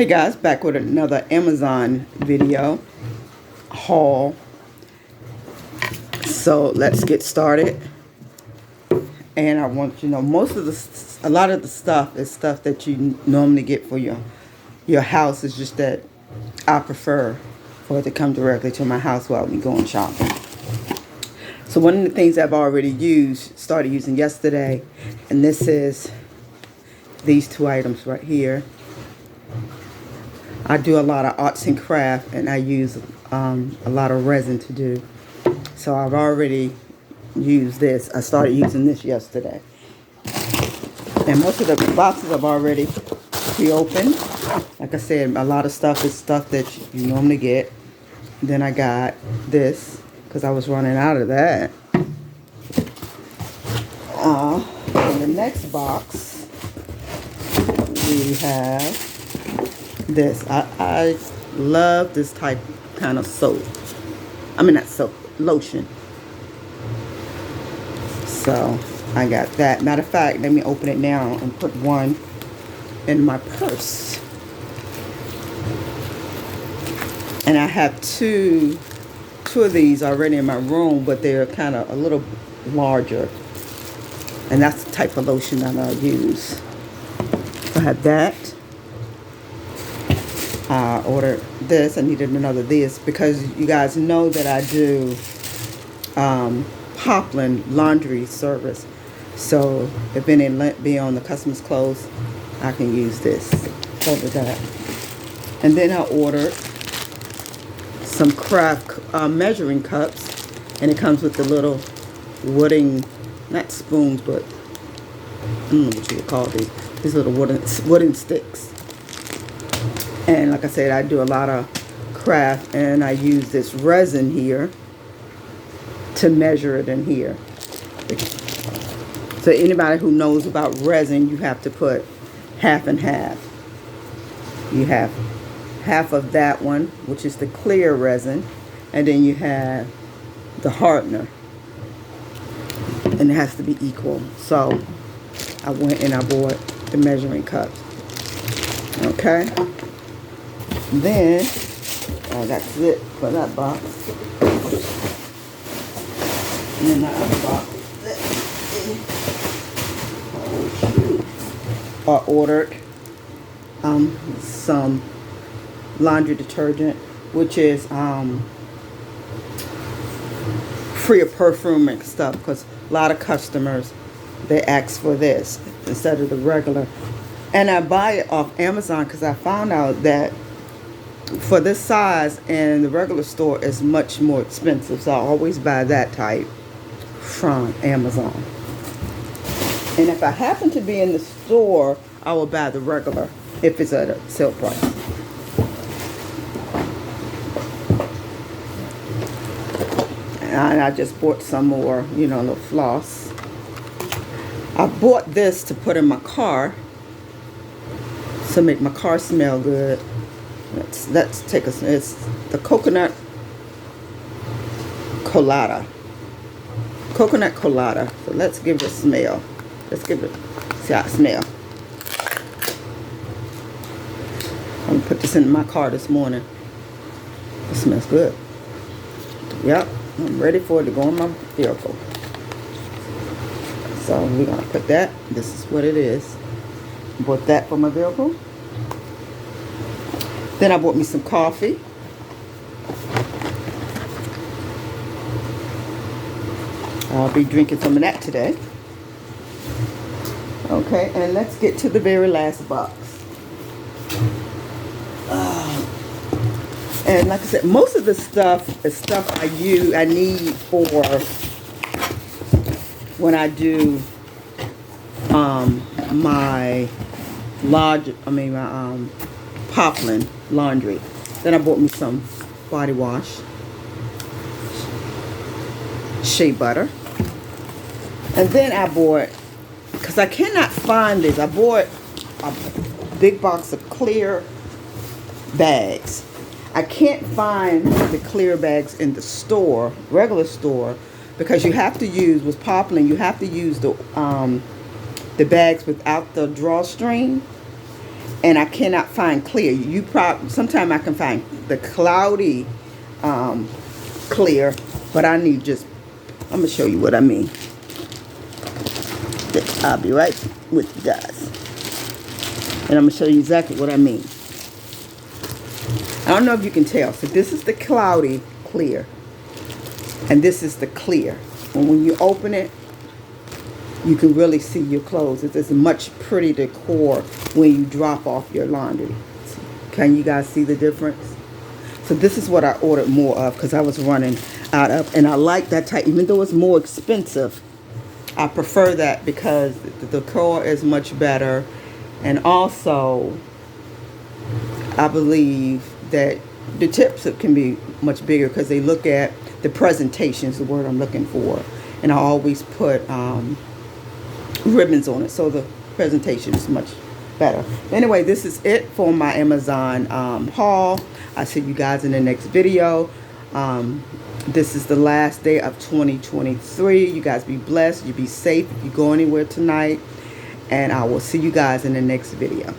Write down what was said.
Hey guys, back with another Amazon video haul. So let's get started. And I want you to know a lot of the stuff is stuff that you normally get for your house. It's just that I prefer for it to come directly to my house without me going shopping. So one of the things I've already started using yesterday, and this is these two items right here. I do a lot of arts and craft, and I use a lot of resin to do. So I've already used this. I started using this yesterday. And most of the boxes I've already pre-opened. Like I said, a lot of stuff is stuff that you normally get. Then I got this, because I was running out of that. In the next box, we have this. I love this kind of soap. I mean, not soap, lotion. So I got that. Matter of fact, let me open it now and put one in my purse. And I have two of these already in my room, but they're kind of a little larger. And that's the type of lotion that I use. So I have that. I ordered this. I needed another this because you guys know that I do Poplin laundry service. So if any lint be on the customer's clothes, I can use this. Over that. And then I ordered some craft measuring cups, and it comes with the little wooden, not spoons, but I don't know what you would call these little wooden sticks. And like I said, I do a lot of craft, and I use this resin here to measure it in here. So anybody who knows about resin, you have to put half and half. You have half of that one, which is the clear resin, and then you have the hardener. And it has to be equal. So I went and I bought the measuring cups. Okay. Then, that's it for that box. And then that other box. I ordered some laundry detergent, which is free of perfume and stuff, because a lot of customers, they ask for this instead of the regular. And I buy it off Amazon because I found out that for this size in the regular store is much more expensive. So I always buy that type from Amazon. And if I happen to be in the store, I will buy the regular if it's at a sale price. And I just bought some more, a little floss. I bought this to put in my car to make my car smell good. Let's take a. It's the coconut colada. Coconut colada. So let's give it a smell. See how it smells. I'm gonna put this in my car this morning. It smells good. Yep, I'm ready for it to go in my vehicle. So we're gonna put that. This is what it is. Bought that for my vehicle. Then I bought me some coffee. I'll be drinking some of that today. Okay, and let's get to the very last box. And like I said, most of the stuff is stuff I need for when I do my Poplin laundry. Then I bought me some body wash, shea butter, and then I bought, because I cannot find this, I bought a big box of clear bags. I can't find the clear bags in the store, regular store, because you have to use, with Poplin, you have to use the bags without the drawstring. and I cannot find clear. Sometimes I can find the cloudy clear, but I need just, I'm gonna show you what I mean. I'll be right with you guys, and I'm gonna show you exactly what I mean. I don't know if you can tell. So this is the cloudy clear, and this is the clear. And when you open it, you can really see your clothes. It's a much pretty decor when you drop off your laundry. Can you guys see the difference? So this is what I ordered more of because I was running out of, and I like that type. Even though it's more expensive, I prefer that because the decor is much better, and also I believe that the tips can be much bigger because they look at the presentation is the word I'm looking for, and I always put ribbons on it, so the presentation is much better. Anyway, this is it for my Amazon haul. I'll see you guys in the next video. This is the last day of 2023. You guys be blessed. You be safe if you go anywhere tonight, and I will see you guys in the next video.